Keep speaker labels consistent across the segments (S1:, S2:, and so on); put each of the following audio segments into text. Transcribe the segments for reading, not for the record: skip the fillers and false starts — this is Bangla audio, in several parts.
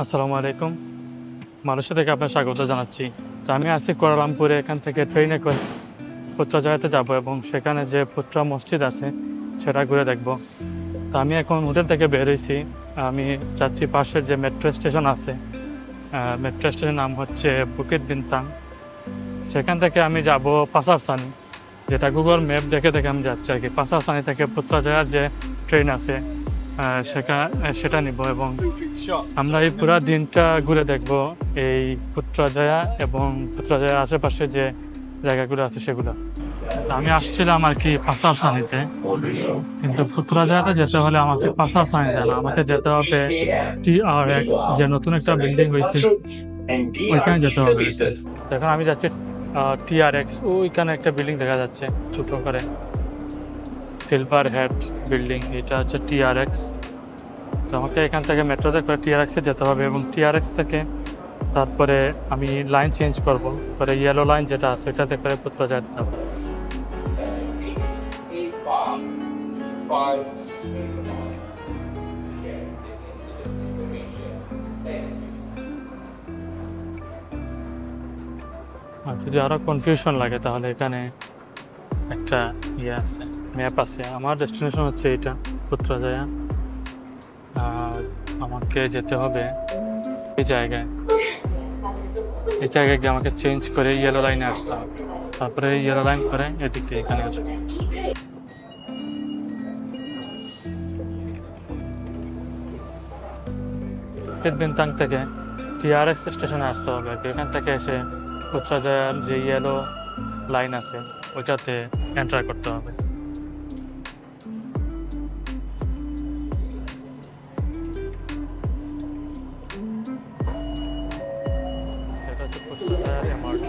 S1: আসসালামু আলাইকুম। মালয়েশিয়া থেকে আপনার স্বাগত জানাচ্ছি। তো আমি আছি কুয়ালালামপুরে, এখান থেকে ট্রেনে করে পুত্রাজয়াতে যাব এবং সেখানে যে পুত্রা মসজিদ আছে সেটা ঘুরে দেখব। তো আমি এখন হোটেল থেকে বের হয়েছি। আমি যাচ্ছি পাশের যে মেট্রো স্টেশন আছে, মেট্রো স্টেশনের নাম হচ্ছে বুকিত বিনতাং। সেখান থেকে আমি যাব পাসারসানি, যেটা গুগল ম্যাপ দেখে দেখে আমি যাচ্ছি আর কি। পাসারসানি থেকে পুত্রাজয়ার যে ট্রেন আছে সেটা নিব এবং আমরা এই পুরা দিনটা ঘুরে দেখব এই পুত্রাজয়া এবং পুত্রাজয়ার আশেপাশে যে জায়গাগুলো আছে সেগুলো। আমি আসছিলাম আর কি পাসারসানিতে, কিন্তু পুত্রাজয়াতে যেতে হলে আমাকে পাসারসানি না, আমাকে যেতে হবে TRX, যে নতুন একটা বিল্ডিং হয়েছে ওইখানে যেতে হবে। এখন আমি যাচ্ছি TRX, ওইখানে একটা বিল্ডিং দেখা যাচ্ছে ছোট করে, সিলভার হেড বিল্ডিং, এটা হচ্ছে TRX। তো আমাকে এখান থেকে মেট্রোতে করে TRX-এ যেতে হবে এবং TRX থেকে তারপরে আমি লাইন চেঞ্জ করব, পরে ইয়েলো লাইন যেটা আছে এটাতে করে পুত্রাজয়াতে যাব। আর যদি আরও কনফিউশন লাগে তাহলে এখানে একটা আছে, ম্যাপ আছে। আমার ডেস্টিনেশন হচ্ছে এটা পুত্রাজয়া। আর আমাকে যেতে হবে এই জায়গায় গিয়ে আমাকে চেঞ্জ করে ইয়েলো লাইনে আসতে হবে, তারপরে ইয়েলো লাইন করে এদিকে এখানে আসবে। বিনতাং থেকে TRX স্টেশনে আসতে হবে আর কি। এখান থেকে এসে পুত্রাজয়ার যে ইয়েলো লাইন আছে ওইটাতে এন্টার করতে হবে। এটা হচ্ছে পুত্রাজয়ার MRT।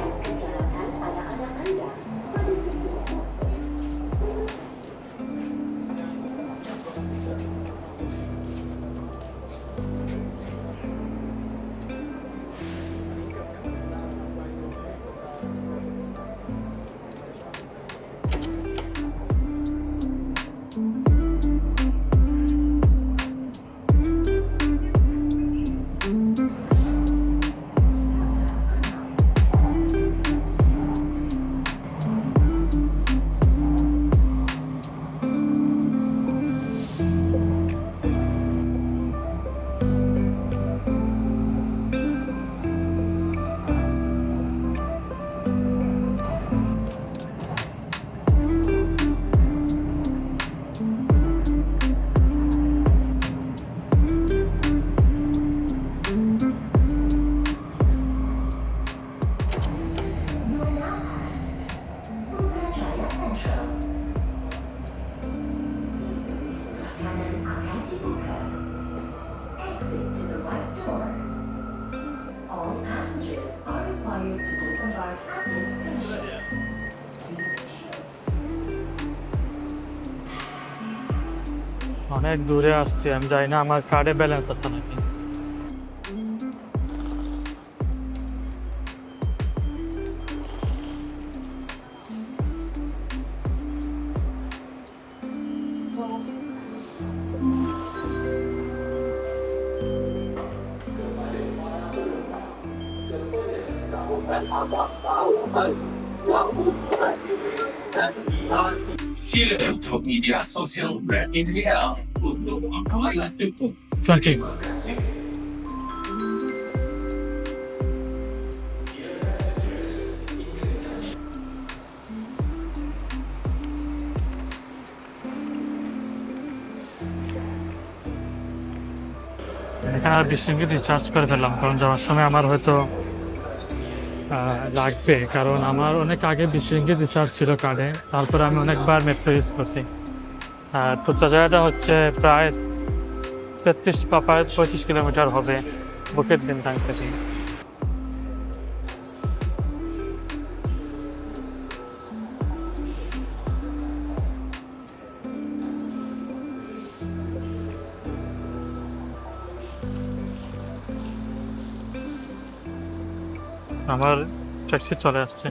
S1: অনেক দূরে আসছি, আমি জানি না আমার কার্ডে ব্যালেন্স আছে নাকি।
S2: Media social media
S1: 20। এখানে আর 20 রিঙ্গিট রিচার্জ করে ফেললাম, কারণ যাওয়ার সময় আমার হয়তো লাগবে, কারণ আমার অনেক আগে 20 রিঙ্গিট রিচার্জ ছিল কার্ডে, তারপরে আমি অনেকবার মেট্রো ইউজ করছি। আর পুত্রাজয়াটা হচ্ছে প্রায় 33 বা 35 কিলোমিটার হবে বুকিত বিনতাং থেকে। আমার ট্যাক্সি চলে আসছে।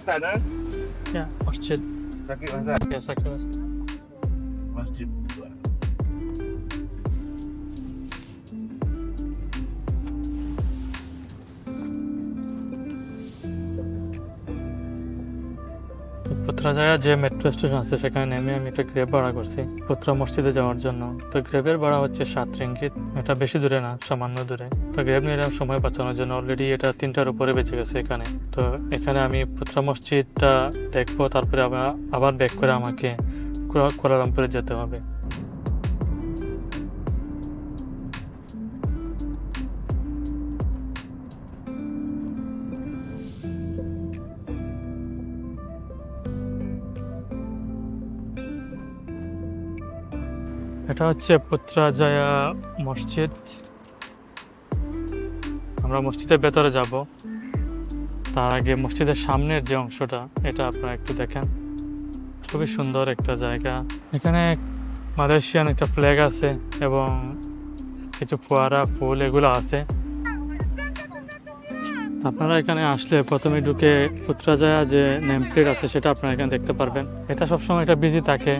S2: Sana?
S1: Yeah, Orchid.
S3: Sakit Hasan.
S1: Ya, sakit Hasan.
S3: Masjid.
S1: Putrajaya যে মেট্রো স্টেশন আছে সেখানে নেমে আমি একটা গ্রেব ভাড়া করছি পুত্রা মসজিদে যাওয়ার জন্য। তো গ্রেবের ভাড়া হচ্ছে 7 রিঙ্গিত। এটা বেশি দূরে না, সামান্য দূরে। তো গ্রেব নিয়ে এলাম সময় বাঁচানোর জন্য। অলরেডি এটা 3টার উপরে বেঁচে গেছে এখানে। তো এখানে আমি পুত্রা মসজিদটা দেখবো, তারপরে আবার ব্যাক করে আমাকে কুয়ালালামপুরে যেতে হবে। এটা হচ্ছে পুত্রাজায়া মসজিদ। আমরা মসজিদের ভেতরে যাব, তার আগে মসজিদের সামনের যে অংশটা এটা আপনারা একটু দেখেন। খুবই সুন্দর একটা জায়গা। এখানে মালয়েশিয়ান একটা ফ্ল্যাগ আছে এবং কিছু ফোয়ারা ফুল এগুলো আছে। আপনারা এখানে আসলে প্রথমে ঢুকে পুত্রাজায়া যে নেম প্লেট আছে সেটা আপনারা এখানে দেখতে পারবেন। এটা সবসময় এটা বিজি থাকে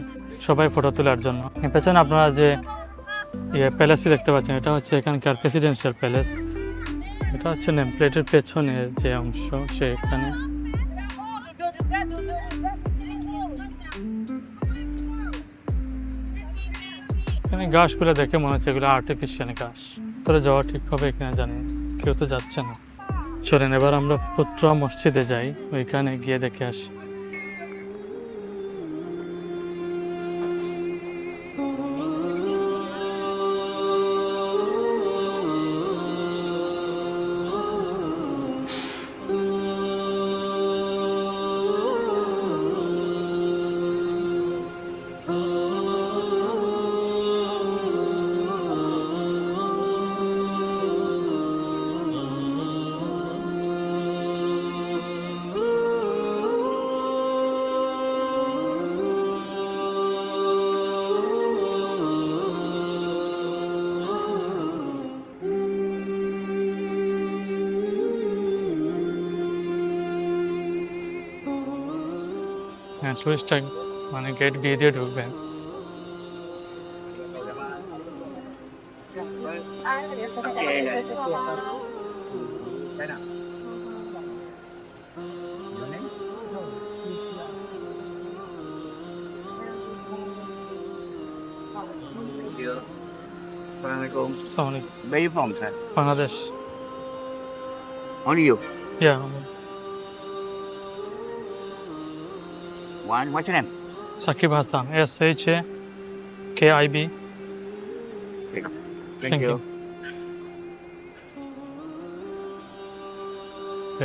S1: সবাই ফটো তোলার জন্য। এর পেছনে আপনারা যে প্যালেসটি দেখতে পাচ্ছেন এটা হচ্ছে এখানকার প্রেসিডেন্সিয়াল প্যালেস। এটা হচ্ছে নেম প্লেটের পেছনের যে অংশ সেখানে। এখানে গাছগুলো দেখে মনে হচ্ছে এগুলো আর্টিফিশিয়াল গাছ। তোরা যাওয়া ঠিক হবে কিনা জানি, কেউ তো যাচ্ছে না। চলেন এবার আমরা পুত্রা মসজিদে যাই, ওইখানে গিয়ে দেখে আসি। হ্যাঁ, টুরিস্টটা মানে গেট বিয়ে দিয়ে ঢুকবেন।
S3: Assalamualaikum.
S1: আসসালামু আলাইকুম।
S3: Where you from, sir?
S1: Bangladesh.
S3: Only you.
S1: Yeah,
S3: One. What's your name?
S1: Shakib Hasan, SHAKIB।
S3: Thank you.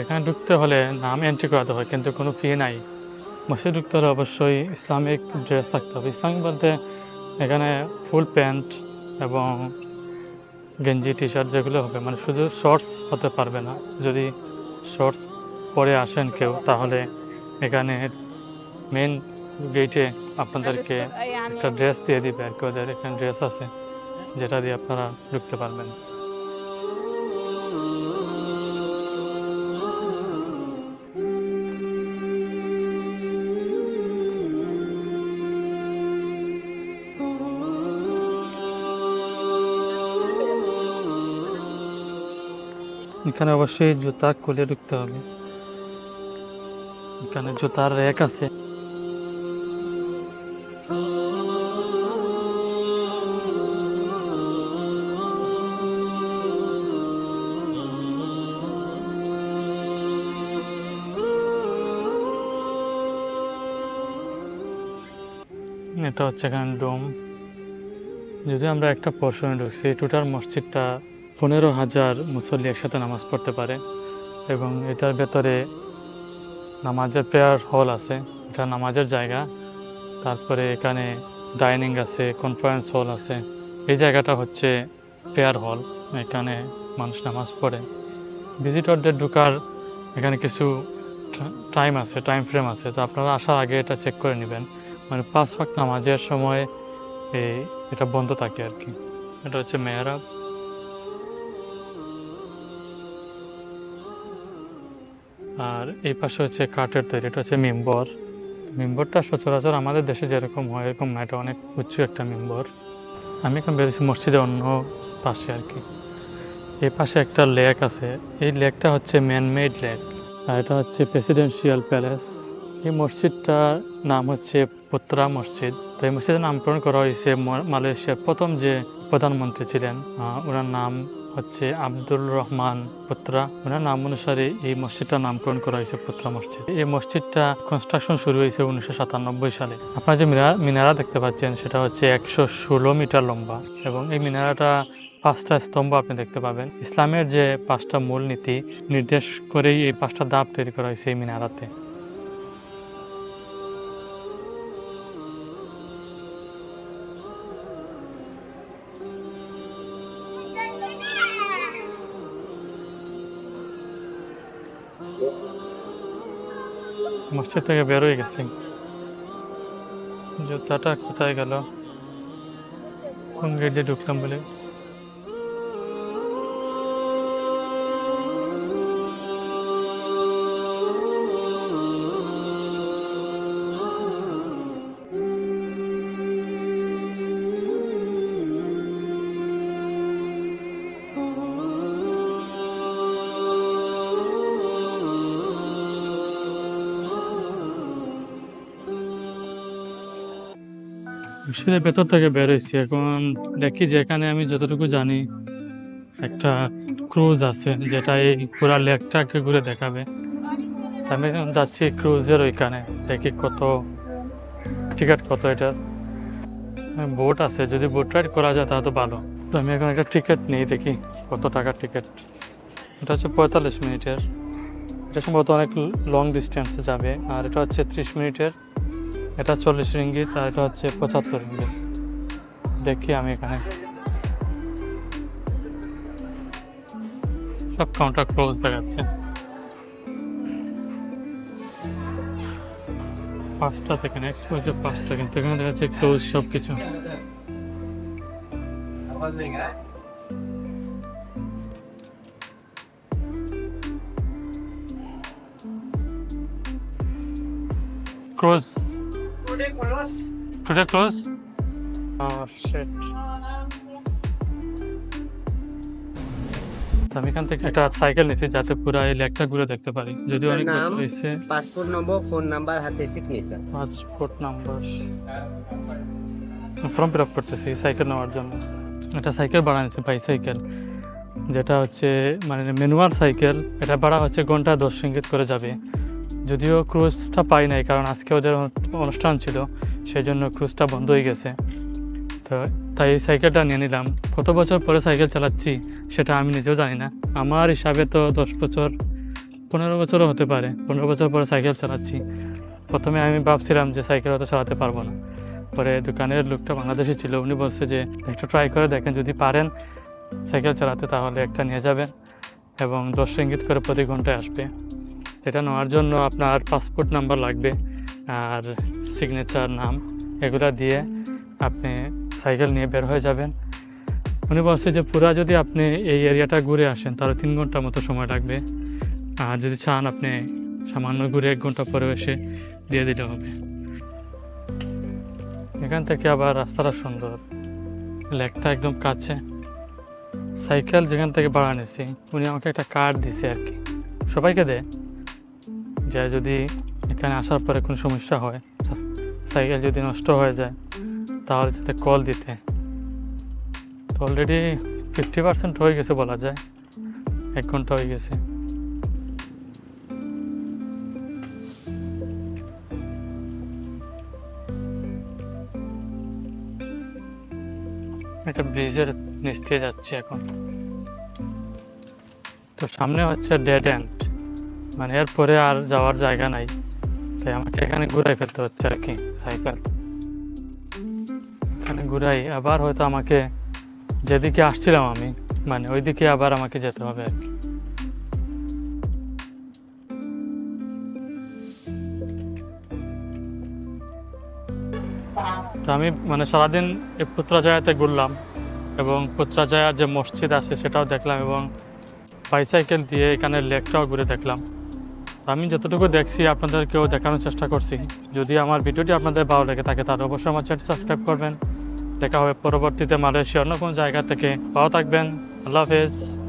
S1: এখানে ঢুকতে হলে নাম এন্ট্রি করাতে হয়, কিন্তু কোনো ফি নাই। মসজিদ ঢুকতে হলে অবশ্যই ইসলামিক ড্রেস থাকতে হবে। ইসলামিক বলতে এখানে ফুল প্যান্ট এবং গেঞ্জি টি শার্ট যেগুলো হবে, মানে শুধু শর্টস হতে পারবে না। যদি শর্টস পরে আসেন কেউ তাহলে এখানে মেন গেটে আপনাদেরকে একটা ড্রেস দিয়ে দিবে আর কি। ওদের এখানে ড্রেস আছে যেটা দিয়ে আপনারা ঢুকতে পারবেন। এখানে অবশ্যই জুতা খুলে ঢুকতে হবে। এখানে জুতার র্যাক আছে। এটা হচ্ছে এখানে ডোম। যদি আমরা একটা পোর্শনে ঢুকছি, টোটাল মসজিদটা 15,000 মুসল্লি একসাথে নামাজ পড়তে পারে এবং এটার ভেতরে নামাজের প্রেয়ার হল আছে, এটা নামাজের জায়গা। তারপরে এখানে ডাইনিং আছে, কনফারেন্স হল আছে। এই জায়গাটা হচ্ছে প্রেয়ার হল, এখানে মানুষ নামাজ পড়ে। ভিজিটরদের ঢোকার এখানে কিছু টাইম আছে, টাইম ফ্রেম আছে, তো আপনারা আসার আগে এটা চেক করে নেবেন। মানে 5 ওয়াক্ত নামাজের সময় এটা বন্ধ থাকে আর কি। এটা হচ্ছে মেহরাব। আর এই পাশে হচ্ছে কাঠের তৈরি, এটা হচ্ছে মেম্বর। মেম্বরটা সচরাচর আমাদের দেশে যেরকম হয় এরকম না, এটা অনেক উঁচু একটা মেম্বর। আমি এখন বেরোছি মসজিদের অন্য পাশে আর কি। এই পাশে একটা লেক আছে, এই লেকটা হচ্ছে ম্যানমেড লেক, আর এটা হচ্ছে প্রেসিডেন্সিয়াল প্যালেস। এই মসজিদটার নাম হচ্ছে পুত্রা মসজিদ। তো এই মসজিদের নামকরণ করা হয়েছে মালয়েশিয়ার প্রথম যে প্রধানমন্ত্রী ছিলেন, ওনার নাম হচ্ছে আব্দুল রহমান পুত্রা। ওনার নাম অনুসারে এই মসজিদটার নামকরণ করা হয়েছে পুত্রা মসজিদ। এই মসজিদটা কনস্ট্রাকশন শুরু হয়েছে 1997 সালে। আপনারা যে মিনারা দেখতে পাচ্ছেন সেটা হচ্ছে 116 মিটার লম্বা, এবং এই মিনারাটা 5টা স্তম্ভ আপনি দেখতে পাবেন। ইসলামের যে 5টা মূল নীতি নির্দেশ করেই এই 5টা ধাপ তৈরি করা হয়েছে এই মিনারাতে। মসজিদ থেকে বের হয়ে গেছি, জুতাটা কোথায় গেল, কোন গেট দিয়ে ঢুকলাম বলে। মসজিদের ভেতর থেকে বের হয়েছি, এখন দেখি যে এখানে আমি যতটুকু জানি একটা ক্রুজ আছে যেটা এই পুরা লেকটাকে ঘুরে দেখাবে। আমি এখন যাচ্ছি ক্রুজের ওইখানে, দেখি কত টিকিট কত। এটা বোট আছে, যদি বোট রাইড করা যায় তাহলে তো ভালো। তো আমি এখন একটা টিকিট নিই, দেখি কত টাকার টিকিট। এটা হচ্ছে 45 মিনিটের, এটা সম্ভবত অনেক লং ডিস্টেন্সে যাবে। আর এটা হচ্ছে 30 মিনিটের, এটা 40 রিঙ্গিত, আর এটা হচ্ছে 75 রিঙ্গিত। দেখি আমি এখানে সব কাউন্টার ক্লোজ দেখাচ্ছে। 5টা থেকে নেক্সট হচ্ছে 5টা, কিন্তু এখানে দেখা যাচ্ছে ক্লোজ সব কিছু। Close Today close? Oh shit. আমি এখান থেকে একটা সাইকেল নিয়েছি যাতে পুরো এই লেকটা ঘুরে দেখতে পারি। যদি অনেক
S4: নাম,
S1: বছর হয়েছে।
S4: পাসপোর্ট নম্বর, ফোন নাম্বার হাতে signature.
S1: Passport number, form fill up করতেছি সাইকেল নেওয়ার জন্য। একটা সাইকেল ভাড়া নিয়েছি, বাইসাইকেল, যেটা হচ্ছে মানে ম্যানুয়াল সাইকেল। এটা ভাড়া হচ্ছে ঘন্টা 10 রিঙ্গিত করে যাবে। যদিও ক্রুজটা পাই নাই, কারণ আজকে ওদের অনুষ্ঠান ছিল, সেই জন্য ক্রুজটা বন্ধ হয়ে গেছে। তো তাই এই সাইকেলটা নিয়ে নিলাম। কত বছর পরে সাইকেল চালাচ্ছি সেটা আমি নিজেও জানি না। আমার হিসাবে তো 10 বছর 15 বছরও হতে পারে। 15 বছর পরে সাইকেল চালাচ্ছি। প্রথমে আমি ভাবছিলাম যে সাইকেল হয়তো চালাতে পারবো না, পরে দোকানের লোকটা বাংলাদেশি ছিল, উনি বলছে যে একটু ট্রাই করে দেখেন, যদি পারেন সাইকেল চালাতে তাহলে একটা নিয়ে যাবেন, এবং 10 রিঙ্গিত করে প্রতি ঘন্টায় আসবে। এটা নেওয়ার জন্য আপনার পাসপোর্ট নাম্বার লাগবে আর সিগনেচার, নাম, এগুলো দিয়ে আপনি সাইকেল নিয়ে বের হয়ে যাবেন। উনি বলছে যে পুরা যদি আপনি এই এরিয়াটা ঘুরে আসেন তাহলে 3 ঘন্টার মতো সময় লাগবে, আর যদি চান আপনি সামান্য ঘুরে 1 ঘন্টা পরে এসে দিয়ে দিতে হবে। এখান থেকে আবার রাস্তাটা সুন্দর, লেকটা একদম কাছে। সাইকেল যেখান থেকে ভাড়া নিয়েছি উনি আমাকে একটা কার্ড দিছে আর কি, সবাইকে দেয়, যে যদি এখানে আসার পরে কোনো সমস্যা হয়, সাইকেল যদি নষ্ট হয়ে যায় তাহলে যাতে কল দিতে। তো অলরেডি 50% হয়ে গেছে বলা যায়, 1 ঘন্টা হয়ে গেছে। একটা ব্রিজের নিচ দিয়ে যাচ্ছি এখন। তো সামনে হচ্ছে ডেড এন্ড, মানে এরপরে আর যাওয়ার জায়গা নাই, তাই আমাকে এখানে ঘুরাই ফেলতে হচ্ছে আর কি সাইকেল। এখানে ঘুরাই আবার হয়তো আমাকে যেদিকে আসছিলাম আমি, মানে ওইদিকে আবার আমাকে যেতে হবে আর কি। তো আমি মানে সারাদিন এই পুত্রাজায়াতে ঘুরলাম, এবং পুত্রাজায়ার যে মসজিদ আছে সেটাও দেখলাম, এবং বাইসাইকেল দিয়ে এখানে লেকটাও ঘুরে দেখলাম। আমি যতটুকু দেখছি আপনাদেরকেও দেখানোর চেষ্টা করছি। যদি আমার ভিডিওটি আপনাদের ভালো লেগে থাকে তাহলে অবশ্যই আমার চ্যানেল সাবস্ক্রাইব করবেন। দেখা হবে পরবর্তীতে মালয়েশিয়া অন্য কোনো জায়গা থেকে। ভালো থাকবেন। আল্লাহ হাফেজ।